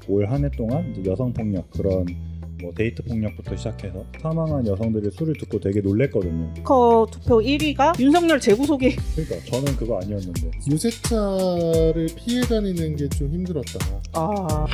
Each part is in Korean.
올 한 해 동안 이제 여성 폭력 그런 뭐 데이트 폭력부터 시작해서 사망한 여성들의 수를 듣고 되게 놀랬거든요. 스피커 투표 1위가 윤석열 재구속이. 그러니까 저는 그거 아니었는데. 유세차를 피해 다니는 게 좀 힘들었다. 아.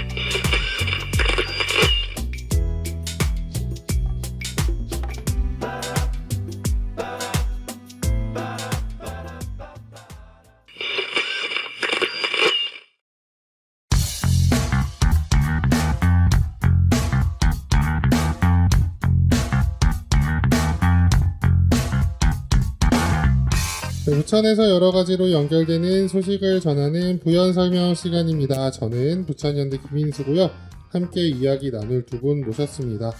부천에서 여러 가지로 연결되는 소식을 전하는 부연 설명 시간입니다. 저는 부천연대 김인수고요. 함께 이야기 나눌 두 분 모셨습니다.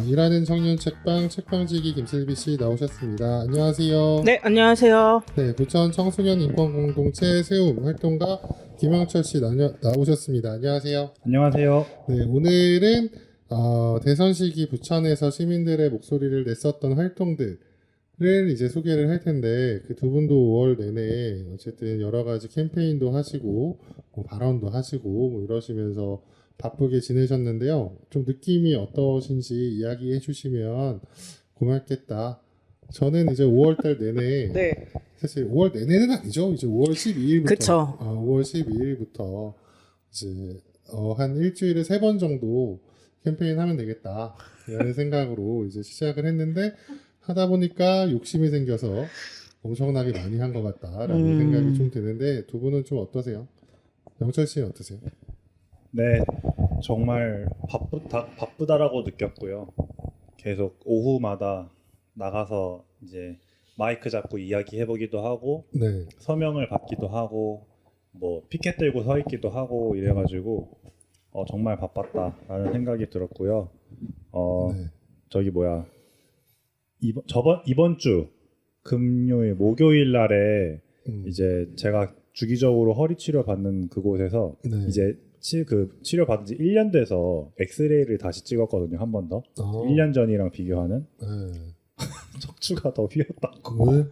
일하는 청년 책방지기 김슬비 씨 나오셨습니다. 안녕하세요. 네, 안녕하세요. 네, 부천 청소년 인권 공동체 세움 활동가 김영철 씨 나오셨습니다. 안녕하세요. 안녕하세요. 네, 오늘은 대선 시기 부천에서 시민들의 목소리를 냈었던 활동들을 이제 소개를 할 텐데, 그 두 분도 5월 내내 어쨌든 여러 가지 캠페인도 하시고 뭐 발언도 하시고 뭐 이러시면서 바쁘게 지내셨는데요. 좀 느낌이 어떠신지 이야기해 주시면 고맙겠다. 저는 이제 5월달 내내 네. 사실 5월 내내는 아니죠. 이제 5월 12일부터 그쵸. 5월 12일부터 이제 한 일주일에 3번 정도 캠페인 하면 되겠다 이런 생각으로 이제 시작을 했는데, 하다 보니까 욕심이 생겨서 엄청나게 많이 한 것 같다라는 생각이 좀 드는데, 두 분은 좀 어떠세요? 영철 씨는 어떠세요? 네, 정말 바쁘다라고 느꼈고요. 계속 오후마다 나가서 이제 마이크 잡고 이야기해보기도 하고, 네. 서명을 받기도 하고, 뭐 피켓 들고 서 있기도 하고 이래가지고 정말 바빴다라는 생각이 들었고요. 네. 저기 뭐야, 이번 주 금요일 목요일 날에 이제 제가 주기적으로 허리 치료 받는 그곳에서 네. 이제 그 치료 받은 지 1년 돼서 엑스레이를 다시 찍었거든요. 한 번 더. 1년 전이랑 비교하는. 네. 척추가 더 휘었다고. 왜?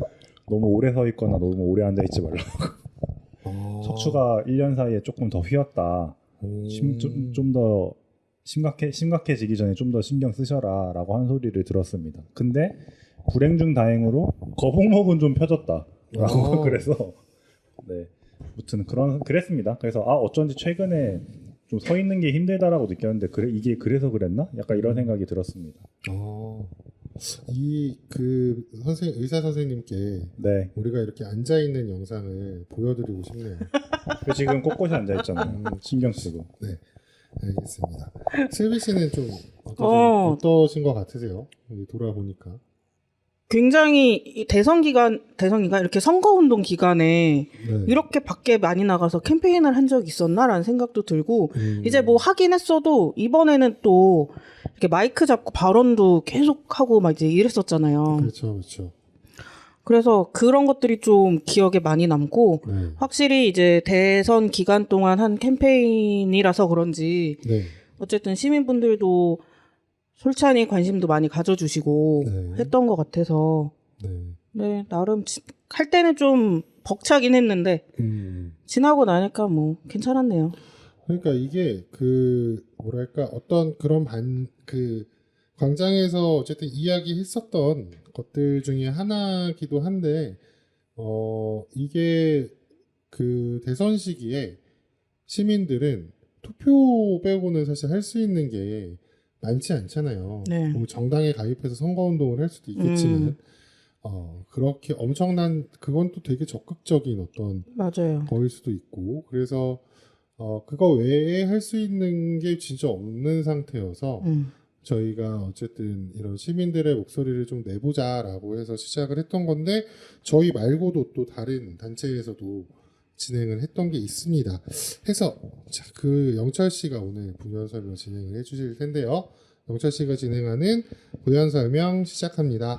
너무 오래 서 있거나 너무 오래 앉아 있지 말라고. 척추가 1년 사이에 조금 더 휘었다. 좀 더 심각해지기 전에 좀 더 신경 쓰셔라 라고 한 소리를 들었습니다. 근데 불행 중 다행으로 거북목은 좀 펴졌다 라고 그래서 네, 무튼 그랬습니다. 그래서 어쩐지 최근에 좀 서 있는 게 힘들다라고 느꼈는데 이게 그래서 그랬나? 약간 이런 생각이 들었습니다. 의사 선생님께 네. 우리가 이렇게 앉아 있는 영상을 보여드리고 싶네요. 지금 꼿꼿이 앉아 있잖아요. 신경 쓰고. 네, 알겠습니다. 슬비 씨는 좀 어떠신 것 같으세요? 여기 돌아보니까. 굉장히 대선기가 이렇게 선거운동 기간에 네. 이렇게 밖에 많이 나가서 캠페인을 한 적이 있었나라는 생각도 들고, 이제 뭐 하긴 했어도 이번에는 또 이렇게 마이크 잡고 발언도 계속 하고 막 이제 이랬었잖아요. 그렇죠, 그렇죠. 그래서 그런 것들이 좀 기억에 많이 남고, 네. 확실히 이제 대선 기간 동안 한 캠페인이라서 그런지 네. 어쨌든 시민분들도 솔찬히 관심도 많이 가져주시고 네. 했던 것 같아서, 네. 네, 나름 할 때는 좀 벅차긴 했는데 지나고 나니까 뭐 괜찮았네요. 그러니까 이게 뭐랄까 어떤 그런 광장에서 어쨌든 이야기했었던 것들 중에 하나기도 한데, 이게 대선 시기에 시민들은 투표 빼고는 사실 할 수 있는 게 많지 않잖아요. 네. 뭐 정당에 가입해서 선거운동을 할 수도 있겠지만, 그렇게 엄청난, 그건 또 되게 적극적인 어떤 맞아요. 거일 수도 있고, 그래서 그거 외에 할 수 있는 게 진짜 없는 상태여서 저희가 어쨌든 이런 시민들의 목소리를 좀 내보자라고 해서 시작을 했던 건데, 저희 말고도 또 다른 단체에서도 진행을 했던 게 있습니다. 해서 영철 씨가 오늘 부연 설명 진행을 해주실 텐데요. 영철 씨가 진행하는 부연 설명 시작합니다.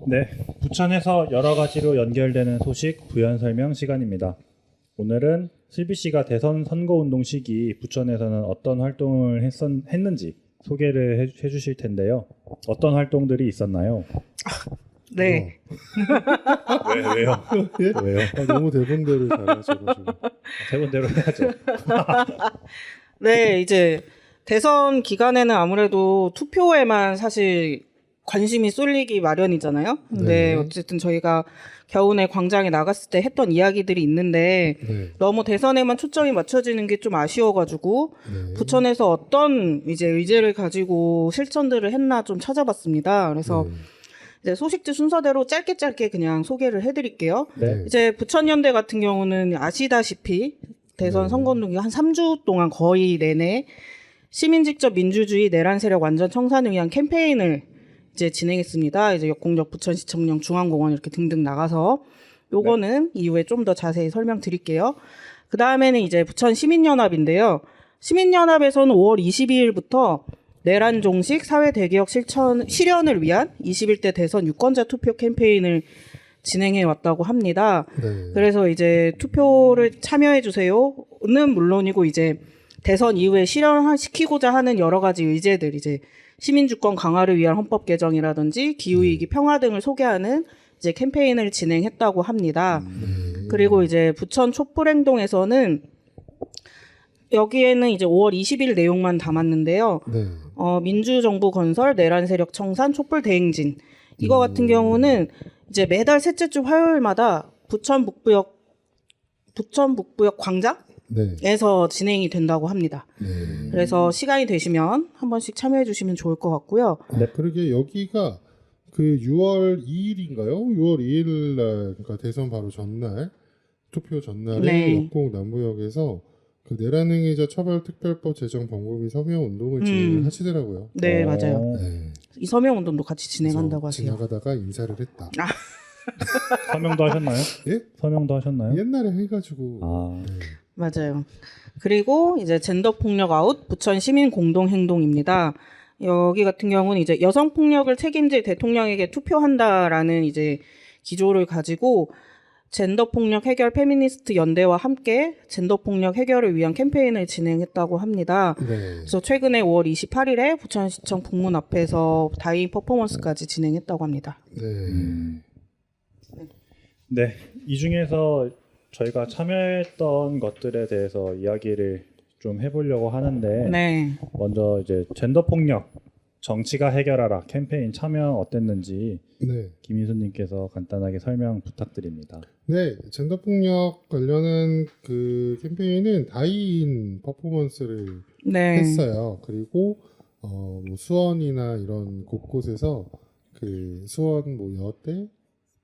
네, 부천에서 여러 가지로 연결되는 소식 부연 설명 시간입니다. 오늘은 슬비 씨가 대선 선거운동 시기 부천에서는 어떤 활동을 했는지 소개를 해주실 텐데요. 어떤 활동들이 있었나요? 네. 왜요? 예? 왜요? 너무 대본대로 잘하셔가지고. 대본대로 해야죠. 네, 이제 대선 기간에는 아무래도 투표에만 사실 관심이 쏠리기 마련이잖아요. 근데 네. 어쨌든 저희가 겨우내 광장에 나갔을 때 했던 이야기들이 있는데 네. 너무 대선에만 초점이 맞춰지는 게 좀 아쉬워가지고 네. 부천에서 어떤 이제 의제를 가지고 실천들을 했나 좀 찾아봤습니다. 그래서 네. 이제 소식지 순서대로 짧게 그냥 소개를 해드릴게요. 네. 이제 부천연대 같은 경우는 아시다시피 대선 네. 선거운동이 한 3주 동안 거의 내내 시민 직접 민주주의 내란 세력 완전 청산을 위한 캠페인을 이제 진행했습니다. 이제 역공역 부천시청령 중앙공원 이렇게 등등 나가서 요거는 이후에 좀 더 자세히 설명드릴게요. 그 다음에는 이제 부천 시민연합인데요. 시민연합에서는 5월 22일부터 내란 종식 사회 대개혁 실현을 위한 21대 대선 유권자 투표 캠페인을 진행해 왔다고 합니다. 네. 그래서 이제 투표를 참여해 주세요는 물론이고 이제 대선 이후에 실현시키고자 하는 여러 가지 의제들 이제 시민주권 강화를 위한 헌법 개정이라든지 기후위기 평화 등을 소개하는 이제 캠페인을 진행했다고 합니다. 그리고 이제 부천 촛불행동에서는 여기에는 이제 5월 20일 내용만 담았는데요. 네. 민주정부 건설, 내란 세력 청산, 촛불 대행진. 이거 같은 경우는 이제 매달 셋째 주 화요일마다 부천 북부역 광장에서 네. 진행이 된다고 합니다. 네. 그래서 시간이 되시면 한 번씩 참여해 주시면 좋을 것 같고요. 네. 그러게 여기가 그 6월 2일인가요? 6월 2일 날 그러니까 대선 바로 전날 투표 전날에 네. 역공 남부역에서 그 내란 행위자 처벌 특별법 제정 번고 및 서명 운동을 진행을 하시더라고요. 네, 맞아요. 네. 이 서명 운동도 같이 진행한다고 그래서 하세요. 지나가다가 인사를 했다. 서명도 하셨나요? 예? 서명도 하셨나요? 옛날에 해가지고. 아. 네. 맞아요. 그리고 이제 젠더 폭력 아웃 부천 시민 공동 행동입니다. 여기 같은 경우는 이제 여성 폭력을 책임질 대통령에게 투표한다라는 이제 기조를 가지고 젠더 폭력 해결 페미니스트 연대와 함께 젠더 폭력 해결을 위한 캠페인을 진행했다고 합니다. 네. 그래서 최근에 5월 28일에 부천시청 북문 앞에서 다이 퍼포먼스까지 진행했다고 합니다. 네. 네, 이 중에서 저희가 참여했던 것들에 대해서 이야기를 좀 해보려고 하는데 네. 먼저 이제 젠더 폭력 정치가 해결하라 캠페인 참여 어땠는지 네. 김인수님께서 간단하게 설명 부탁드립니다. 네, 젠더 폭력 관련한 그 캠페인은 다이인 퍼포먼스를 네. 했어요. 그리고 뭐 수원이나 이런 곳곳에서 그 수원 뭐 여대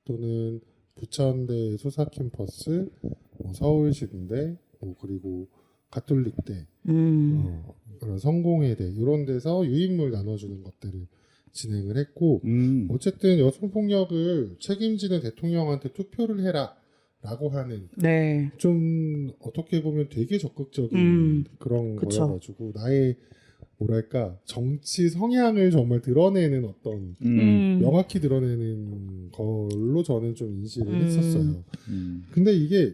또는 부천대 소사 캠퍼스, 뭐 서울시대, 뭐 그리고 가톨릭대, 그런 성공회대 이런 데서 유인물 나눠주는 것들을 진행을 했고 어쨌든 여성 폭력을 책임지는 대통령한테 투표를 해라라고 하는 네. 좀 어떻게 보면 되게 적극적인 그런 그쵸. 거여가지고 나의 뭐랄까 정치 성향을 정말 드러내는 어떤 명확히 드러내는 걸로 저는 좀 인식을 했었어요. 근데 이게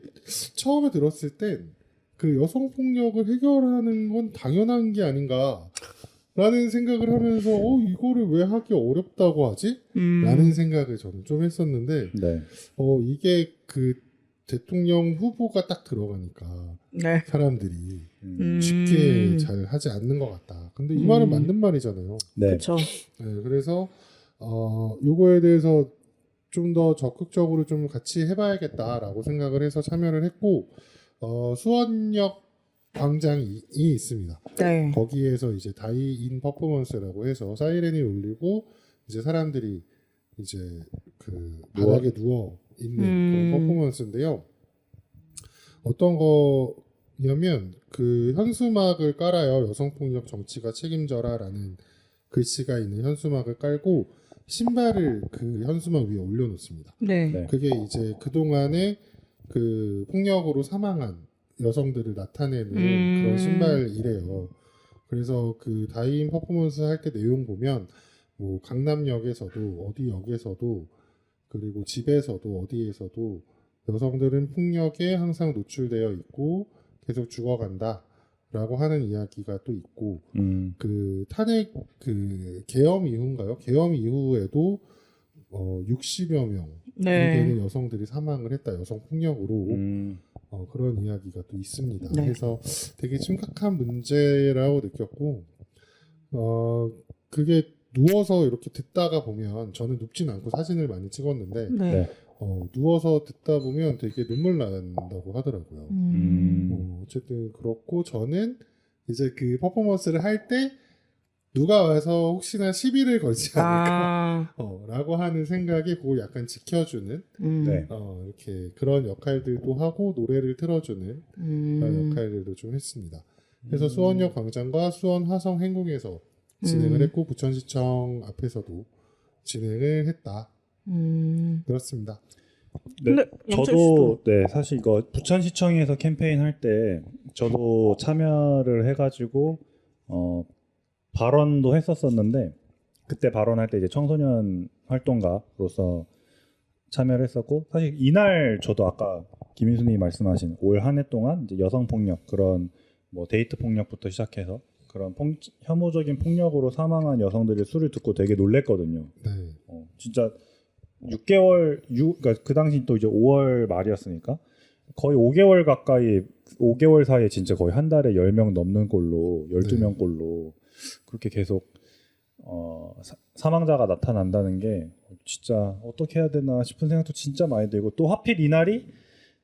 처음에 들었을 땐 그 여성 폭력을 해결하는 건 당연한 게 아닌가라는 생각을 하면서 이거를 왜 하기 어렵다고 하지? 라는 생각을 저는 좀 했었는데 네. 이게 그 대통령 후보가 딱 들어가니까 네. 사람들이 쉽게 잘 하지 않는 것 같다. 근데 이 말은 맞는 말이잖아요. 네. 그렇죠. 네, 그래서 요거에 대해서 좀 더 적극적으로 좀 같이 해봐야겠다라고 생각을 해서 참여를 했고 수원역 광장이 있습니다. 네. 거기에서 이제 다이인 퍼포먼스라고 해서 사이렌이 울리고 이제 사람들이 이제 그 바닥에 누워 있는 그런 퍼포먼스인데요. 어떤 거냐면 그 현수막을 깔아요. 여성폭력 정치가 책임져라라는 글씨가 있는 현수막을 깔고 신발을 그 현수막 위에 올려놓습니다. 네. 네. 그게 이제 그 동안에 그 폭력으로 사망한 여성들을 나타내는 그런 신발이래요. 그래서 그 다이인 퍼포먼스 할 때 내용 보면 뭐 강남역에서도 어디 역에서도 그리고 집에서도 어디에서도 여성들은 폭력에 항상 노출되어 있고 계속 죽어간다라고 하는 이야기가 또 있고 그 탄핵 그 계엄 이후인가요? 계엄 이후에도 60여 명이 되는 여성들이 사망을 했다. 여성 폭력으로 그런 이야기가 또 있습니다. 네. 그래서 되게 심각한 문제라고 느꼈고 그게 누워서 이렇게 듣다가 보면 저는 눕진 않고 사진을 많이 찍었는데 네. 누워서 듣다 보면 되게 눈물 난다고 하더라고요. 어쨌든 그렇고 저는 이제 그 퍼포먼스를 할 때 누가 와서 혹시나 시비를 걸지 않을까 라고 하는 생각에 그걸 약간 지켜주는 네. 이렇게 그런 역할들도 하고 노래를 틀어주는 그런 역할들도 좀 했습니다. 그래서 수원역 광장과 수원 화성 행궁에서 진행을 했고 부천시청 앞에서도 진행을 했다. 그렇습니다. 네, 근데 저도 네 사실 이거 부천시청에서 캠페인 할 때 저도 참여를 해가지고 발언도 했었었는데 그때 발언할 때 이제 청소년 활동가로서 참여를 했었고 사실 이날 저도 아까 김인수님이 말씀하신 올 한 해 동안 이제 여성 폭력 그런 뭐 데이트 폭력부터 시작해서 그런 혐오적인 폭력으로 사망한 여성들의 수를 듣고 되게 놀랬거든요. 네. 진짜 6개월, 그러니까 그 당시 또 이제 5월 말이었으니까 거의 5개월 가까이 5개월 사이에 진짜 거의 한 달에 10명 넘는 꼴로 12명 꼴로 그렇게 계속 사망자가 나타난다는 게 진짜 어떻게 해야 되나 싶은 생각도 진짜 많이 들고 또 하필 이날이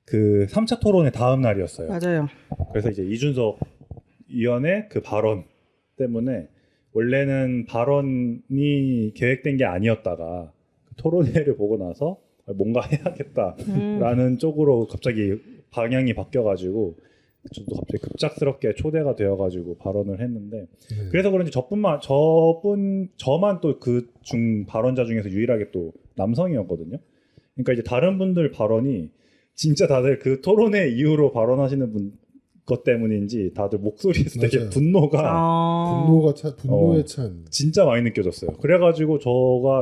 그 3차 토론의 다음 날이었어요. 맞아요. 그래서 이제 이준석 위원의 그 발언 때문에 원래는 발언이 계획된 게 아니었다가 토론회를 보고 나서 뭔가 해야겠다라는 쪽으로 갑자기 방향이 바뀌어가지고 저도 갑자기 급작스럽게 초대가 되어가지고 발언을 했는데 그래서 그런지 저만 또 그 중 발언자 중에서 유일하게 또 남성이었거든요. 그러니까 이제 다른 분들 발언이 진짜 다들 그 토론회 이후로 발언하시는 분 것 때문인지 다들 목소리에서 되게 맞아요. 분노에 찬 진짜 많이 느껴졌어요. 그래가지고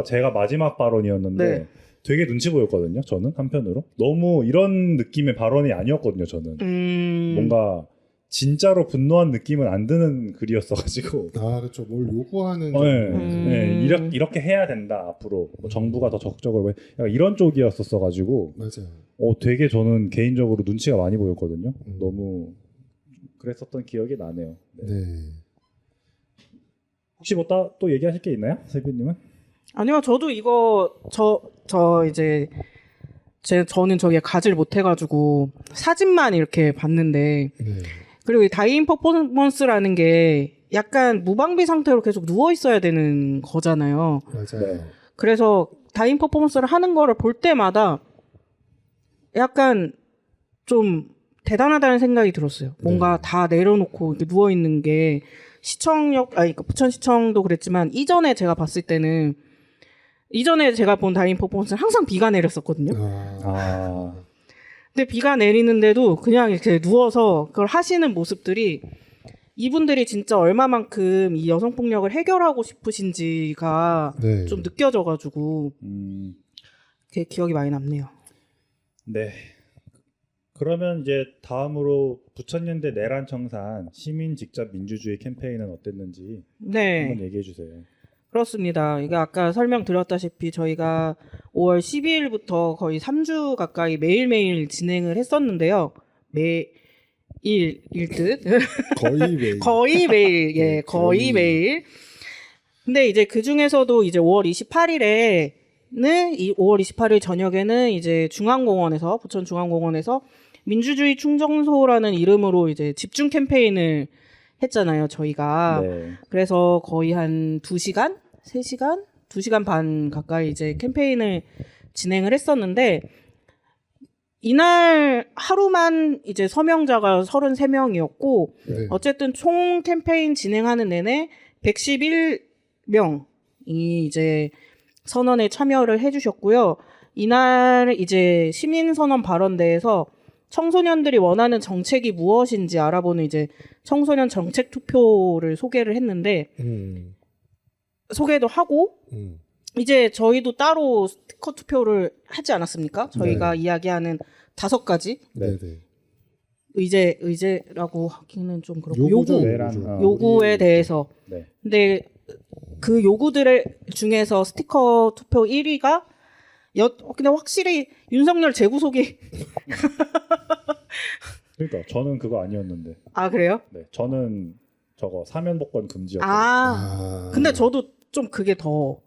제가 마지막 발언이었는데 네. 되게 눈치 보였거든요. 저는 한편으로 너무 이런 느낌의 발언이 아니었거든요. 저는 뭔가 진짜로 분노한 느낌은 안 드는 글이었어가지고 그렇죠. 뭘 요구하는 네, 이렇게 해야 된다 앞으로 뭐 정부가 더 적극적으로 약간 이런 쪽이었었어가지고 맞아요. 되게 저는 개인적으로 눈치가 많이 보였거든요. 너무 그랬었던 기억이 나네요. 네. 혹시 뭐 또 얘기하실 게 있나요, 세빈님은? 아니요, 저도 이거 이제 저는 저게 가지를 못해가지고 사진만 이렇게 봤는데 그리고 이 다이인 퍼포먼스라는 게 약간 무방비 상태로 계속 누워 있어야 되는 거잖아요. 맞아요. 네. 그래서 다이인 퍼포먼스를 하는 거를 볼 때마다 약간 좀 대단하다는 생각이 들었어요. 뭔가 다 내려놓고 이렇게 누워 있는 게 그러니까 부천시청도 그랬지만 이전에 제가 본 다이인 퍼포먼스는 항상 비가 내렸었거든요. 근데 비가 내리는데도 그냥 이렇게 누워서 그걸 하시는 모습들이 이분들이 진짜 얼마만큼 이 여성폭력을 해결하고 싶으신지가 좀 느껴져가지고 그게 기억이 많이 남네요. 네. 그러면 이제 다음으로 부천연대 내란 청산 시민 직접 민주주의 캠페인은 어땠는지 한번 얘기해 주세요. 그렇습니다. 이게 아까 설명드렸다시피 저희가 5월 12일부터 거의 3주 가까이 매일매일 진행을 했었는데요. 매일 듯 거의 매일. 거의 매일. 거의 매일. 근데 이제 그 중에서도 이제 5월 28일 저녁에는 이제 부천 중앙공원에서 민주주의 충정소라는 이름으로 이제 집중 캠페인을 했잖아요, 저희가. 그래서 거의 한 2시간? 3시간? 2시간 반 가까이 이제 캠페인을 진행을 했었는데, 이날 하루만 이제 서명자가 33명이었고, 어쨌든 총 캠페인 진행하는 내내 111명이 이제 선언에 참여를 해주셨고요. 이날 이제 시민선언 발언대에서 청소년들이 원하는 정책이 무엇인지 알아보는 이제 청소년 정책 투표를 소개를 했는데 소개도 하고 이제 저희도 따로 스티커 투표를 하지 않았습니까? 저희가 이야기하는 5가지 네네. 의제라고 하기는 좀 그렇고 요구죠, 요구에 대해서. 네. 근데 그 요구들 중에서 스티커 투표 1위가 근데 확실히 윤석열 재구속이 그러니까 저는 그거 아니었는데. 아 그래요? 네, 저는 저거 사면 복권 금지였거든요. 근데 저도 좀 그게 더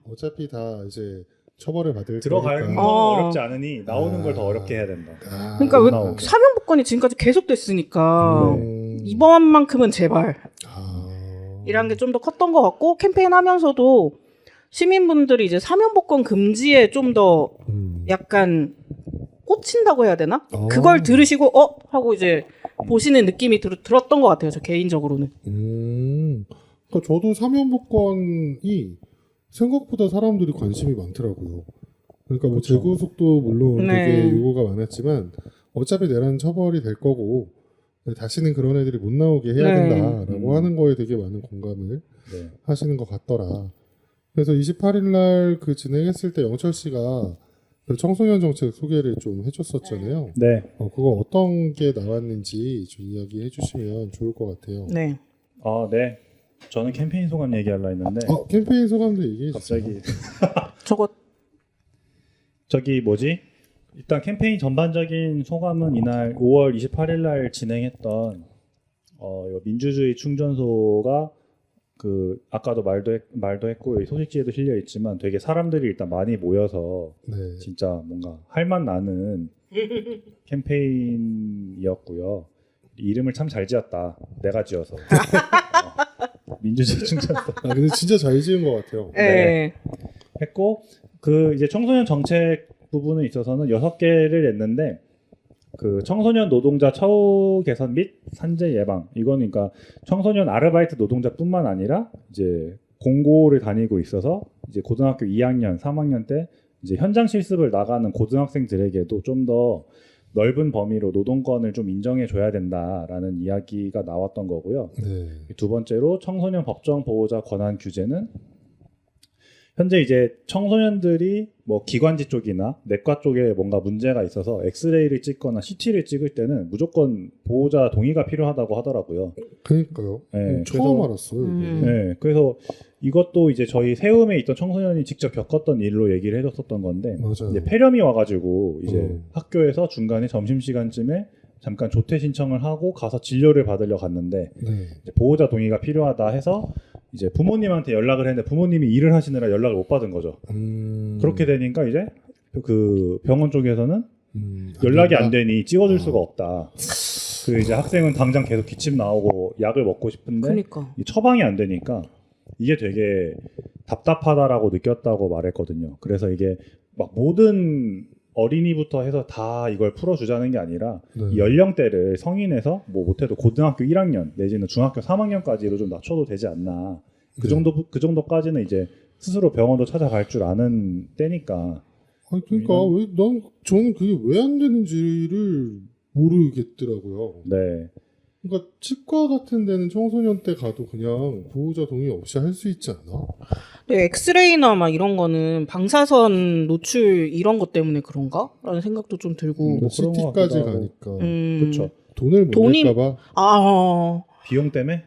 어차피 다 이제 처벌을 받을 들어가는 건 거니까. 어렵지 않으니 나오는 걸 더 어렵게 해야 된다. 그러니까 못 왜 나오게. 사면 복권이 지금까지 계속 됐으니까 이번만큼은 제발 이란 게 좀 더 컸던 것 같고 캠페인 하면서도 시민분들이 이제 사면 복권 금지에 좀 더 약간 꽂힌다고 해야 되나? 그걸 들으시고 하고 이제 보시는 느낌이 들었던 것 같아요. 저 개인적으로는. 그러니까 저도 사면복권이 생각보다 사람들이 관심이 많더라고요. 그러니까 뭐 그렇죠. 재구속도 물론 네. 되게 요구가 많았지만 어차피 내란 처벌이 될 거고 다시는 그런 애들이 못 나오게 해야 네. 된다라고 하는 거에 되게 많은 공감을 네. 하시는 것 같더라. 그래서 28일 날 그 진행했을 때 영철 씨가 그 청소년 정책 소개를 좀 해줬었잖아요. 네. 그거 어떤 게 나왔는지 좀 이야기해 주시면 좋을 것 같아요. 네. 네. 저는 캠페인 소감 얘기하려 했는데 캠페인 소감도 얘기해 주세요. 갑자기 저거 저기 뭐지? 일단 캠페인 전반적인 소감은 이날 5월 28일 날 진행했던 요 민주주의 충전소가 그 아까도 말도 했고 여기 소식지에도 실려 있지만 되게 사람들이 일단 많이 모여서 네. 진짜 뭔가 할맛 나는 캠페인이었고요. 이름을 참 잘 지었다. 내가 지어서. 민주주의 충전소. 근데 진짜 잘 지은 것 같아요. 네. 했고 그 이제 청소년 정책 부분에 있어서는 6개를 냈는데 그 청소년 노동자 처우 개선 및 산재 예방 이거는 그러니까 청소년 아르바이트 노동자뿐만 아니라 이제 공고를 다니고 있어서 이제 고등학교 2학년, 3학년 때 이제 현장 실습을 나가는 고등학생들에게도 좀 더 넓은 범위로 노동권을 좀 인정해 줘야 된다라는 이야기가 나왔던 거고요. 네. 두 번째로 청소년 법정 보호자 권한 규제는 현재 이제 청소년들이 뭐 기관지 쪽이나 내과 쪽에 뭔가 문제가 있어서 엑스레이를 찍거나 CT를 찍을 때는 무조건 보호자 동의가 필요하다고 하더라고요. 그러니까요. 네, 처음 그래서- 알았어요. 이게. 네, 그래서 이것도 이제 저희 세움에 있던 청소년이 직접 겪었던 일로 얘기를 해줬었던 건데 맞아요. 이제 폐렴이 와가지고 이제 어. 학교에서 중간에 점심시간쯤에 잠깐 조퇴 신청을 하고 가서 진료를 받으려 갔는데 네. 이제 보호자 동의가 필요하다 해서 이제 부모님한테 연락을 했는데 부모님이 일을 하시느라 연락을 못 받은 거죠. 그렇게 되니까 이제 그 병원 쪽에서는 연락이 안 되니 찍어줄 수가 없다. 그 이제 학생은 당장 계속 기침 나오고 약을 먹고 싶은데 그러니까. 이 처방이 안 되니까 이게 되게 답답하다라고 느꼈다고 말했거든요. 그래서 이게 막 모든 어린이부터 해서 다 이걸 풀어주자는 게 아니라 이 연령대를 성인에서 뭐 못해도 고등학교 1학년 내지는 중학교 3학년까지로 좀 낮춰도 되지 않나. 그 정도까지는 이제 스스로 병원도 찾아갈 줄 아는 때니까. 그러니까 저는 그게 왜 안 되는지를 모르겠더라고요. 네. 그러니까 치과 같은 데는 청소년 때 가도 그냥 보호자 동의 없이 할 수 있지 않나? 근데 엑스레이나 막 이런 거는 방사선 노출 이런 것 때문에 그런가? 라는 생각도 좀 들고. 뭐 그런 것 CT까지 같기도 하고. 가니까 그렇죠. 돈을 못 돈이- 낼까봐. 비용 비용 때문에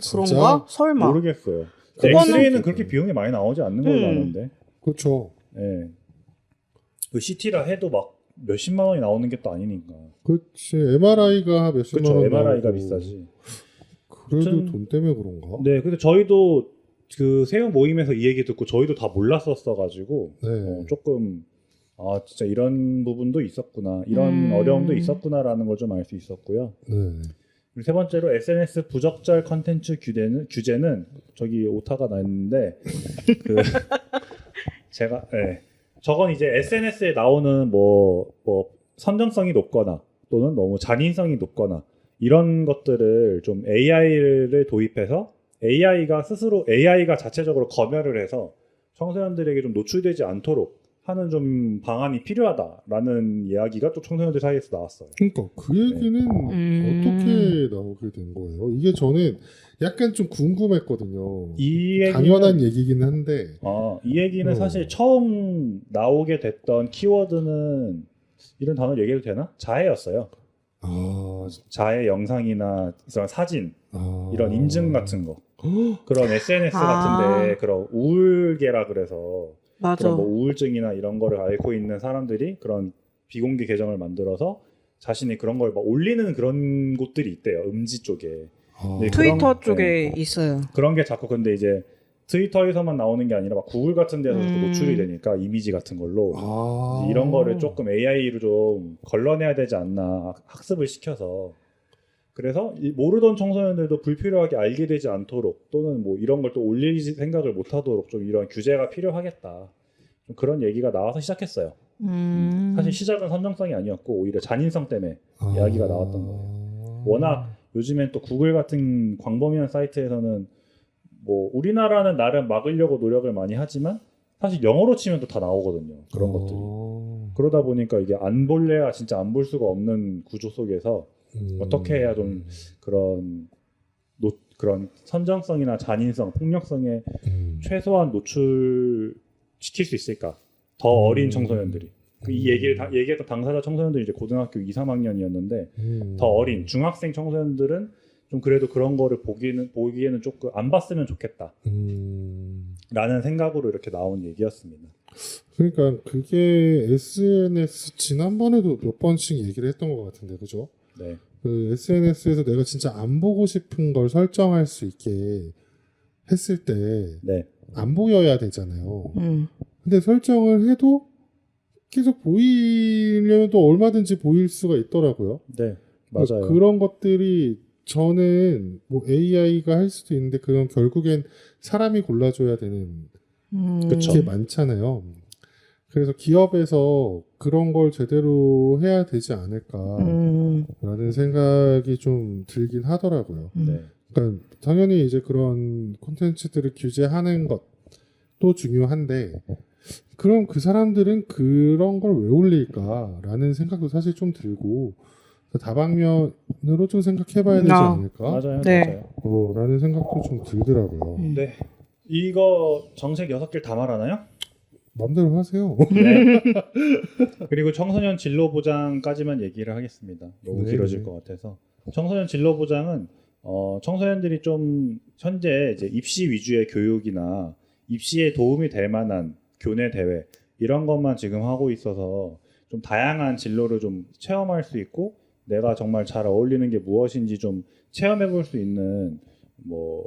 진짜? 그런가? 설마. 모르겠어요. 그거는- 엑스레이는 그렇게 비용이 많이 나오지 않는 걸로 아는데. 그렇죠. 예. 그 CT라 해도 막 몇십만 원이 나오는 게 또 아니니까. 그렇지. MRI가 몇십만 그렇죠. 원 MRI가 나오고. 비싸지. 그래도 아무튼- 돈 때문에 그런가? 네, 근데 저희도 그 세움 모임에서 이 얘기 듣고 저희도 다 몰랐었어가지고 네. 조금 진짜 이런 부분도 있었구나, 이런 어려움도 있었구나라는 걸 좀 알 수 있었고요. 네. 그리고 세 번째로 SNS 부적절 컨텐츠 규제는 저기 오타가 나 있는데 그 제가 저건 이제 SNS에 나오는 뭐 선정성이 높거나 또는 너무 잔인성이 높거나 이런 것들을 좀 AI를 도입해서 AI가 자체적으로 검열을 해서 청소년들에게 좀 노출되지 않도록 하는 좀 방안이 필요하다라는 이야기가 또 청소년들 사이에서 나왔어요. 그러니까 그 얘기는 어떻게 나오게 된 거예요? 이게 저는 약간 좀 궁금했거든요. 이 얘기는, 당연한 얘기긴 한데 이 얘기는 사실 처음 나오게 됐던 키워드는 이런 단어 얘기해도 되나? 자해였어요. 자해 영상이나 이런 사진, 이런 인증 같은 거, 그런 SNS 같은데 그런 우울계라 그래서 맞아. 그런 뭐 우울증이나 이런 거를 앓고 있는 사람들이 그런 비공개 계정을 만들어서 자신이 그런 걸 막 올리는 그런 곳들이 있대요. 음지 쪽에. 네, 트위터 쪽에 있어요. 그런 게 자꾸 근데 이제 트위터에서만 나오는 게 아니라 막 구글 같은 데서도 노출이 되니까 이미지 같은 걸로 이런 거를 조금 AI로 좀 걸러내야 되지 않나 학습을 시켜서 그래서 모르던 청소년들도 불필요하게 알게 되지 않도록 또는 뭐 이런 걸 또 올릴 생각을 못 하도록 좀 이런 규제가 필요하겠다. 좀 그런 얘기가 나와서 시작했어요. 사실 시작은 선정성이 아니었고 오히려 잔인성 때문에 이야기가 나왔던 거예요. 워낙 요즘엔 또 구글 같은 광범위한 사이트에서는 뭐 우리나라는 나름 막으려고 노력을 많이 하지만 사실 영어로 치면 또 다 나오거든요. 그런 것들이. 그러다 보니까 이게 안 볼래야 진짜 안 볼 수가 없는 구조 속에서 어떻게 해야 좀 그런 선정성이나 잔인성, 폭력성에 최소한 노출시킬 수 있을까? 더 어린 청소년들이. 이 얘기를 얘기했던 당사자 청소년들이 이제 고등학교 2, 3학년이었는데 더 어린 중학생 청소년들은 좀 그래도 그런 거를 보기에는 조금 안 봤으면 좋겠다. 라는 생각으로 이렇게 나온 얘기였습니다. 그러니까 그게 SNS 지난번에도 몇 번씩 얘기를 했던 것 같은데 그죠? 네. 그 SNS에서 내가 진짜 안 보고 싶은 걸 설정할 수 있게 했을 때 안 보여야 되잖아요. 근데 설정을 해도 계속 보이려면 또 얼마든지 보일 수가 있더라고요. 네, 맞아요. 그런 것들이 저는 뭐 AI가 할 수도 있는데 그건 결국엔 사람이 골라줘야 되는 게 많잖아요. 그래서 기업에서 그런 걸 제대로 해야 되지 않을까라는 생각이 좀 들긴 하더라고요. 그러니까 당연히 이제 그런 콘텐츠들을 규제하는 것도 중요한데 그럼 그 사람들은 그런 걸 왜 올릴까라는 생각도 사실 좀 들고 다방면으로 좀 생각해봐야 되지 않을까? 맞아요, 네. 맞아요. 라는 생각도 좀 들더라고요. 네, 이거 정책 6개를 다 말하나요? 마음대로 하세요. 네. 그리고 청소년 진로 보장까지만 얘기를 하겠습니다. 너무 길어질 것 같아서. 청소년 진로 보장은 청소년들이 좀 현재 이제 입시 위주의 교육이나 입시에 도움이 될 만한 교내 대회 이런 것만 지금 하고 있어서 좀 다양한 진로를 좀 체험할 수 있고 내가 정말 잘 어울리는 게 무엇인지 좀 체험해 볼 수 있는 뭐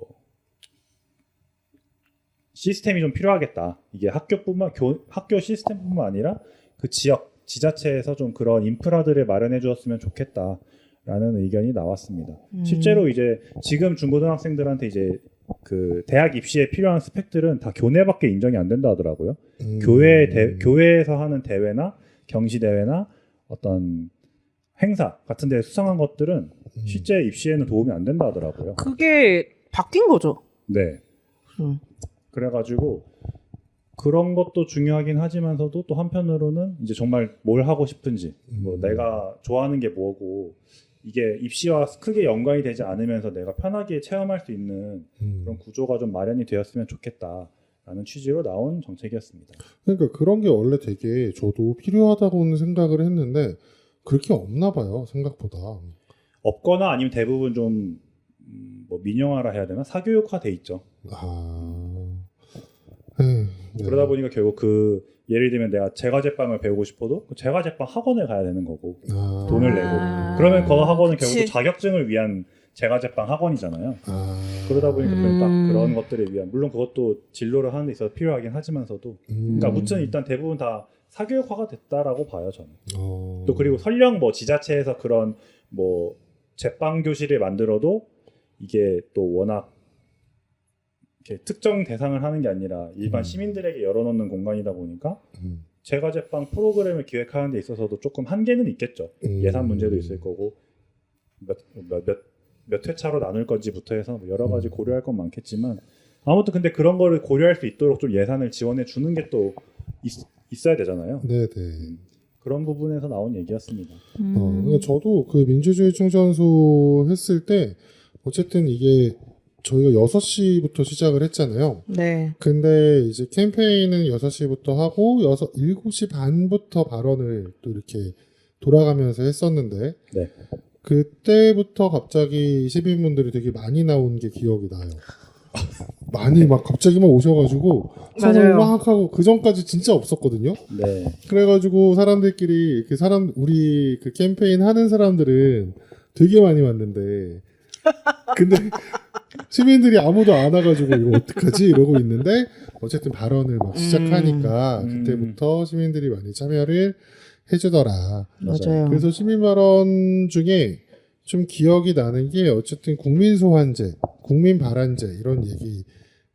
시스템이 좀 필요하겠다. 이게 학교 시스템뿐만 아니라 그 지자체에서 좀 그런 인프라들을 마련해 주었으면 좋겠다라는 의견이 나왔습니다. 실제로 이제 지금 중고등학생들한테 이제 그 대학 입시에 필요한 스펙들은 다 교내밖에 인정이 안 된다 하더라고요. 교회에서 하는 대회나 경시 대회나 어떤 행사 같은 데 수상한 것들은 실제 입시에는 도움이 안 된다 하더라고요. 그게 바뀐 거죠? 네. 그래가지고 그런 것도 중요하긴 하지만서도 또 한편으로는 이제 정말 뭘 하고 싶은지 뭐 내가 좋아하는 게 뭐고 이게 입시와 크게 연관이 되지 않으면서 내가 편하게 체험할 수 있는 그런 구조가 좀 마련이 되었으면 좋겠다라는 취지로 나온 정책이었습니다. 그러니까 그런 게 원래 되게 저도 필요하다고는 생각을 했는데 그렇게 없나 봐요. 생각보다. 없거나 아니면 대부분 좀 뭐 민영화라 해야 되나? 사교육화돼 있죠. 네. 그러다 보니까 결국 그 예를 들면 내가 제과제빵을 배우고 싶어도 그 제과제빵 학원에 가야 되는 거고 돈을 내고 그러면 그 학원은 결국 또 자격증을 위한 제과제빵 학원이잖아요. 그러다 보니까 딱 그런 것들에 위한 물론 그것도 진로를 하는 데 있어서 필요하긴 하지만서도 그러니까 무튼 일단 대부분 다 사교육화가 됐다라고 봐요 저는. 또 그리고 설령 뭐 지자체에서 그런 뭐 제빵 교실을 만들어도 이게 또 워낙 이렇게 특정 대상을 하는 게 아니라 일반 시민들에게 열어놓는 공간이다 보니까 제과제빵 프로그램을 기획하는 데 있어서도 조금 한계는 있겠죠. 예산 문제도 있을 거고 몇 회차로 나눌 건지부터 해서 뭐 여러 가지 고려할 건 많겠지만 아무튼 근데 그런 거를 고려할 수 있도록 좀 예산을 지원해 주는 게 또 있어야 되잖아요. 네네. 그런 부분에서 나온 얘기였습니다. 그러니까 저도 그 민주주의 충전소 했을 때 어쨌든 이게 저희가 6시부터 시작을 했잖아요. 네. 근데 이제 캠페인은 6시부터 하고 7시 반부터 발언을 또 이렇게 돌아가면서 했었는데 네. 그때부터 갑자기 시민분들이 되게 많이 나온 게 기억이 나요. 많이 막 갑자기 막 오셔가지고 선을 맞아요. 막 하고 그 전까지 진짜 없었거든요. 네. 그래가지고 사람들끼리 우리 그 캠페인 하는 사람들은 되게 많이 왔는데 근데 시민들이 아무도 안 와가지고 이거 어떡하지 이러고 있는데 어쨌든 발언을 막 시작하니까 그때부터 시민들이 많이 참여를 해주더라. 맞아요. 그래서 시민 발언 중에 좀 기억이 나는 게 어쨌든 국민 소환제, 국민 발안제 이런 얘기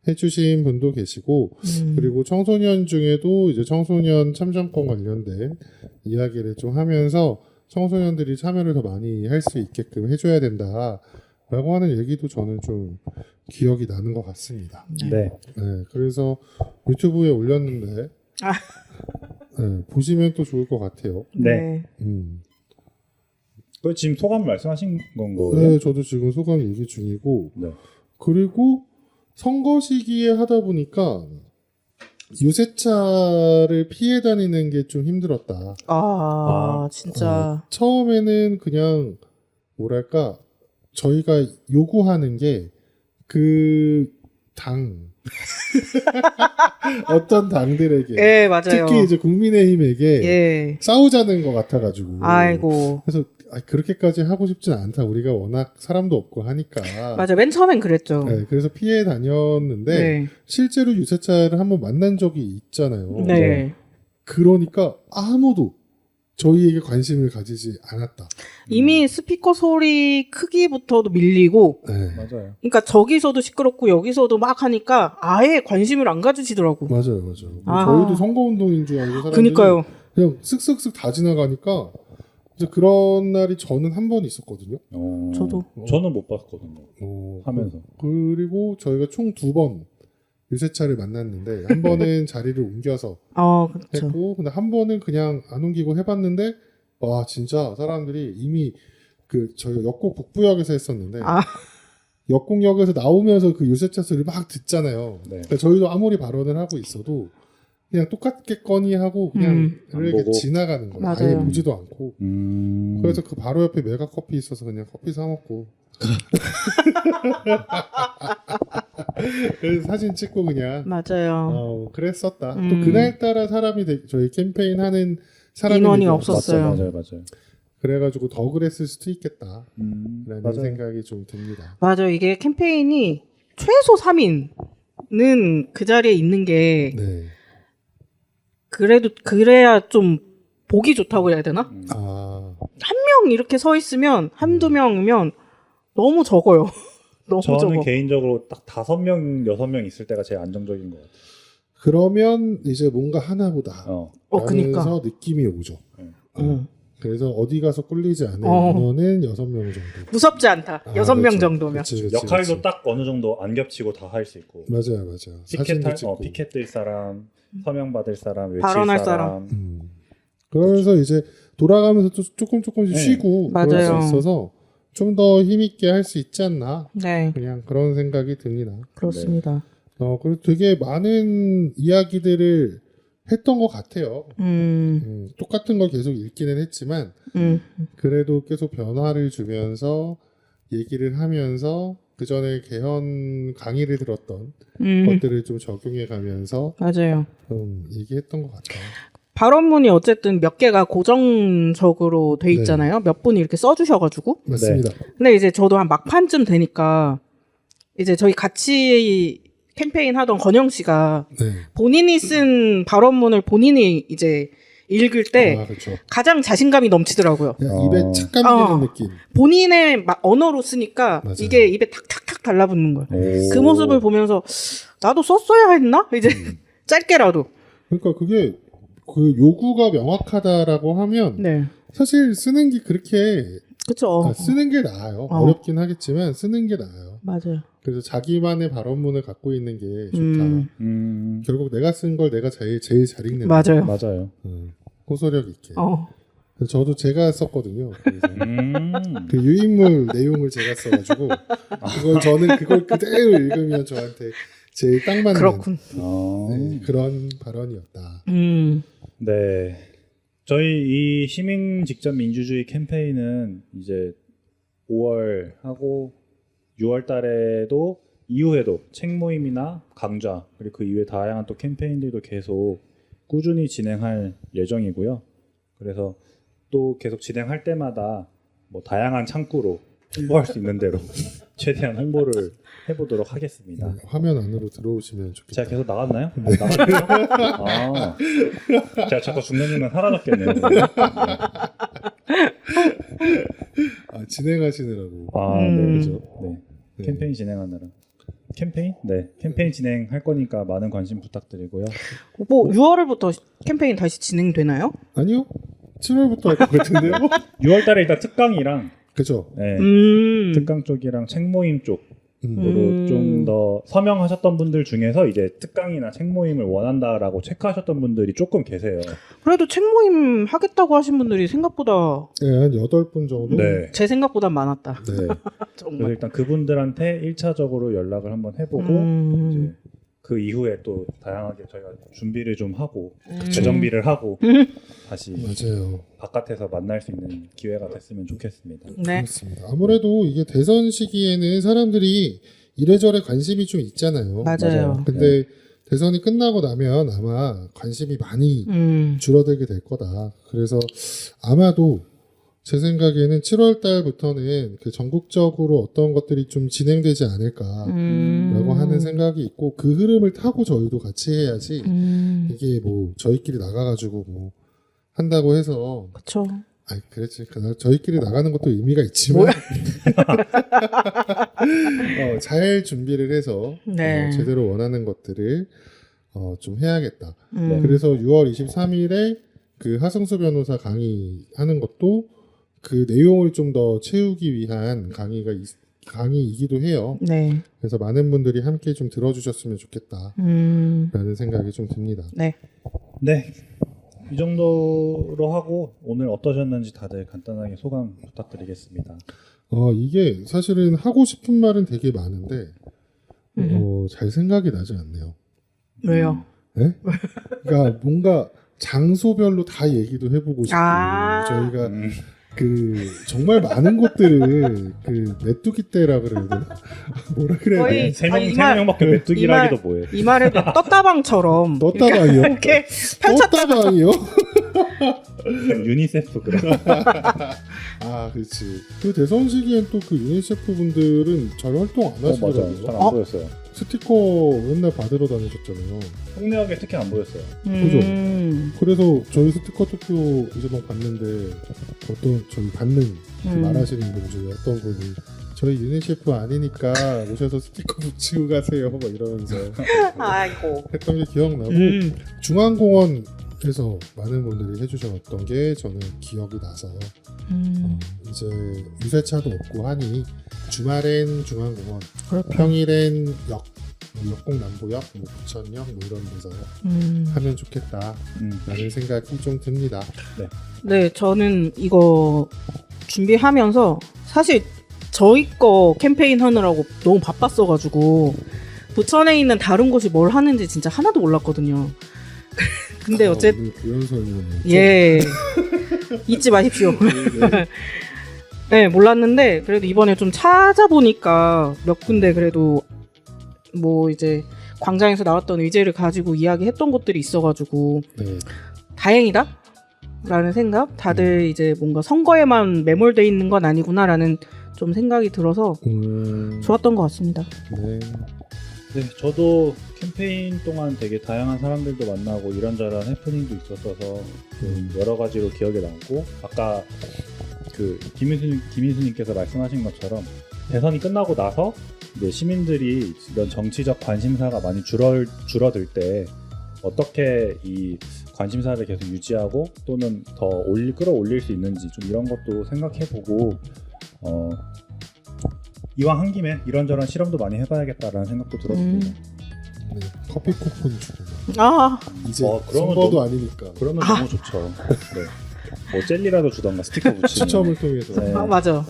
해주신 분도 계시고 그리고 청소년 중에도 이제 청소년 참정권 관련된 이야기를 좀 하면서 청소년들이 참여를 더 많이 할 수 있게끔 해줘야 된다라고 하는 얘기도 저는 좀 기억이 나는 것 같습니다. 네. 네, 그래서 유튜브에 올렸는데 네, 보시면 또 좋을 것 같아요. 네. 네. 그 지금 소감 말씀하신 건 거예요? 네, 저도 지금 소감 얘기 중이고 네. 그리고 선거 시기에 하다 보니까 유세차를 피해 다니는 게 좀 힘들었다. 진짜. 처음에는 그냥 뭐랄까 저희가 요구하는 게 그 당 어떤 당들에게 예, 맞아요. 특히 이제 국민의힘에게 예. 싸우자는 것 같아가지고 아이고. 그래서 그렇게까지 하고 싶진 않다. 우리가 워낙 사람도 없고 하니까. 맞아. 맨 처음엔 그랬죠. 네, 그래서 피해 다녔는데 네. 실제로 유세차를 한번 만난 적이 있잖아요. 네. 그러니까 아무도 저희에게 관심을 가지지 않았다. 이미 스피커 소리 크기부터도 밀리고, 네. 맞아요. 그러니까 저기서도 시끄럽고 여기서도 막 하니까 아예 관심을 안 가지시더라고. 맞아요, 맞아요. 아. 저희도 선거운동인 줄 알고 사람들이 그니까요. 그냥 쓱쓱쓱 다 지나가니까 이제 그런 날이 저는 한 번 있었거든요. 저도. 저는 못 봤거든요. 하면서. 그리고 저희가 총 2번 유세차를 만났는데 한 번은 자리를 옮겨서 그렇죠. 했고 근데 한 번은 그냥 안 옮기고 해봤는데 와 진짜 사람들이 이미 그 저희가 역곡 북부역에서 했었는데 역곡역에서 나오면서 그 유세차 소리를 막 듣잖아요. 네. 그러니까 저희도 아무리 발언을 하고 있어도 그냥 똑같겠거니 하고 그냥 이렇게 보고. 지나가는 거예요. 아예 맞아요. 보지도 않고. 그래서 그 바로 옆에 메가 커피 있어서 그냥 커피 사 먹고. 그래서 사진 찍고 그냥 맞아요. 그랬었다. 또 그날따라 저희 캠페인 하는 사람이 인원이 되게 없었어요. 맞아요. 그래가지고 더 그랬을 수도 있겠다. 라는 맞아요. 생각이 좀 듭니다. 맞아요. 이게 캠페인이 최소 3인은 그 자리에 있는 게 네. 그래야 좀 보기 좋다고 해야 되나? 한 명 이렇게 서 있으면 한두 명이면 너무 적어요. 너무 저는 적어. 개인적으로 딱 5명, 6명 있을 때가 제일 안정적인 것 같아요. 그러면 이제 뭔가 하나보다 그니까. 라면서 느낌이 오죠. 그래서 어디 가서 꿀리지 않은 인원은 6명 정도. 무섭지 않다. 6명 그렇죠. 정도면. 그치, 역할도 딱 어느 정도 안 겹치고 다 할 수 있고. 맞아요. 피켓 들 사람, 서명 받을 사람, 외칠 발언할 사람. 그러면서 이제 돌아가면서 또 조금씩 쉬고 그럴 맞아요. 수 있어서 좀 더 힘있게 할 수 있지 않나. 네. 그냥 그런 생각이 듭니다. 그렇습니다. 그리고 되게 많은 이야기들을 했던 것 같아요. 똑같은 걸 계속 읽기는 했지만 그래도 계속 변화를 주면서 얘기를 하면서 그 전에 개헌 강의를 들었던 것들을 좀 적용해 가면서 맞아요. 얘기했던 것 같아요. 발언문이 어쨌든 몇 개가 고정적으로 돼 있잖아요. 몇 분이 이렇게 써주셔가지고. 맞습니다. 근데 이제 저도 한 막판쯤 되니까 이제 저희 같이 캠페인 하던 건영 씨가 본인이 쓴 발언문을 본인이 이제 읽을 때 그렇죠. 가장 자신감이 넘치더라고요. 입에 착 감기는 느낌. 본인의 언어로 쓰니까 맞아요. 이게 입에 탁탁탁 달라붙는 거예요. 오. 그 모습을 보면서 나도 썼어야 했나? 이제 짧게라도. 그러니까 그게 그 요구가 명확하다라고 하면 네. 사실 쓰는 게 그렇게 그렇죠. 쓰는 게 나아요. 어렵긴 하겠지만 쓰는 게 나아요. 맞아요. 그래서 자기만의 발언문을 갖고 있는 게 좋다. 결국 내가 쓴 걸 내가 제일 잘 읽는 맞아요. 맞아요. 호소력 있게. 그래서 저도 제가 썼거든요. 그래서 그 유인물 내용을 제가 써가지고 저는 그걸 그대로 읽으면 저한테 제일 딱 맞는 그렇군. 네, 그런 발언이었다. 네. 저희 이 시민 직접 민주주의 캠페인은 이제 5월 하고 6월 달에도 이후에도 책 모임이나 강좌 그리고 그 이후에 다양한 또 캠페인들도 계속 꾸준히 진행할 예정이고요. 그래서 또 계속 진행할 때마다 뭐 다양한 창구로 홍보할 수 있는 대로 최대한 홍보를 해보도록 하겠습니다. 화면 안으로 들어오시면 좋겠다. 제가 계속 나갔나요? 나갔나요? 제가 자꾸 중간중간 사라졌겠네요. 진행하시느라고. 네, 그렇죠. 네. 캠페인 진행하느라. 캠페인? 네, 캠페인 진행할 거니까 많은 관심 부탁드리고요. 뭐 6월부터 캠페인 다시 진행되나요? 아니요. 7월부터 할 것 같은데요. 6월달에 일단 특강이랑 그죠. 네, 특강 쪽이랑 책 모임 쪽으로 좀 더 서명하셨던 분들 중에서 이제 특강이나 책 모임을 원한다라고 체크하셨던 분들이 조금 계세요. 그래도 책 모임 하겠다고 하신 분들이 생각보다 네, 한 8분 정도. 네. 제 생각보다 많았다. 네. 그래서 일단 그분들한테 1차적으로 연락을 한번 해보고 이제 그 이후에 또 다양하게 저희가 준비를 좀 하고 재정비를 하고 다시 맞아요. 바깥에서 만날 수 있는 기회가 됐으면 좋겠습니다. 네. 그렇습니다. 아무래도 이게 대선 시기에는 사람들이 이래저래 관심이 좀 있잖아요. 맞아요. 근데 대선이 끝나고 나면 아마 관심이 많이 줄어들게 될 거다. 그래서 아마도 제 생각에는 7월 달부터는 그 전국적으로 어떤 것들이 좀 진행되지 않을까라고 하는 생각이 있고 그 흐름을 타고 저희도 같이 해야지 이게 뭐 저희끼리 나가가지고 뭐 한다고 해서 그렇죠. 아니 그렇지 저희끼리 나가는 것도 의미가 있지만 잘 준비를 해서 네. 제대로 원하는 것들을 좀 해야겠다. 네. 그래서 6월 23일에 그 하승수 변호사 강의하는 것도 그 내용을 좀 더 채우기 위한 강의이기도 해요. 네. 그래서 많은 분들이 함께 좀 들어주셨으면 좋겠다라는 생각이 좀 듭니다. 네. 네. 이 정도로 하고 오늘 어떠셨는지 다들 간단하게 소감 부탁드리겠습니다. 이게 사실은 하고 싶은 말은 되게 많은데 잘 생각이 나지 않네요. 왜요? 네? 그러니까 뭔가 장소별로 다 얘기도 해보고 싶고 저희가 그 정말 많은 것들을 그 메뚜기 때라 그래야 되나? 뭐라 그래야 되나? 세 명밖에 메뚜기라 하기도 뭐예요. 이 말을 떴다방처럼 떴다방이요? 이렇게 펼쳤다가 떴다방이요? 유니세프 그런. 그렇지. 그 대선 시기엔 또 그 유니세프 분들은 잘 활동 안 하시더라고요. 맞아. 잘 안 보였어요. 스티커 맨날 받으러 다니셨잖아요. 폭력에 특히 안 보였어요. 그죠? 그래서 저희 스티커 투표 이제 막 봤는데 저희 받는 말하시는 분 중에 어떤 분이 저희 유니셰프 아니니까 오셔서 스티커 붙이고 가세요 막 이러면서 아이고 했던 게 기억나고 중앙공원에서 많은 분들이 해주셨던 게 저는 기억이 나서 이제 유세차도 없고 하니 주말엔 중앙공원, 평일엔 역곡 남부역, 뭐 부천역 뭐 이런 데서 하면 좋겠다라는 생각이 좀 듭니다. 네, 저는 이거 준비하면서 사실 저희 거 캠페인 하느라고 너무 바빴어가지고 부천에 있는 다른 곳이 뭘 하는지 진짜 하나도 몰랐거든요. 근데 어쨌든 부연 설명을 예 잊지 마십시오. 네, 몰랐는데 그래도 이번에 좀 찾아보니까 몇 군데 그래도 뭐 이제 광장에서 나왔던 의제를 가지고 이야기했던 곳들이 있어가지고 다행이다 라는 생각. 다들 이제 뭔가 선거에만 매몰돼 있는 건 아니구나라는 좀 생각이 들어서 좋았던 것 같습니다. 네, 저도 캠페인 동안 되게 다양한 사람들도 만나고 이런저런 해프닝도 있었어서 여러 가지로 기억에 남고 아까 그 김인수님께서 말씀하신 것처럼 대선이 끝나고 나서 이제 시민들이 이런 정치적 관심사가 많이 줄어들 때 어떻게 이 관심사를 계속 유지하고 또는 더 끌어올릴 수 있는지 좀 이런 것도 생각해보고 이왕 한 김에 이런저런 실험도 많이 해봐야겠다라는 생각도 들었습니다. 네, 커피 쿠폰 주고 아, 이제 그러면 선거도 너무- 아니니까 그러면 너무 좋죠. 네. 뭐 젤리라도 주던가 스티커 붙이는 추첨을 통해서 네. 맞아.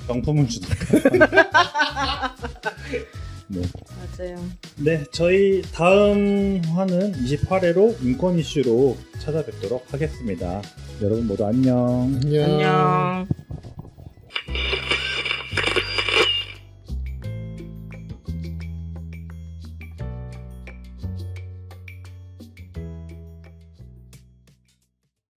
병품을 주던가. 네. 맞아요. 네, 저희 다음 화는 28회로 인권 이슈로 찾아뵙도록 하겠습니다. 여러분 모두 안녕. 안녕. 안녕.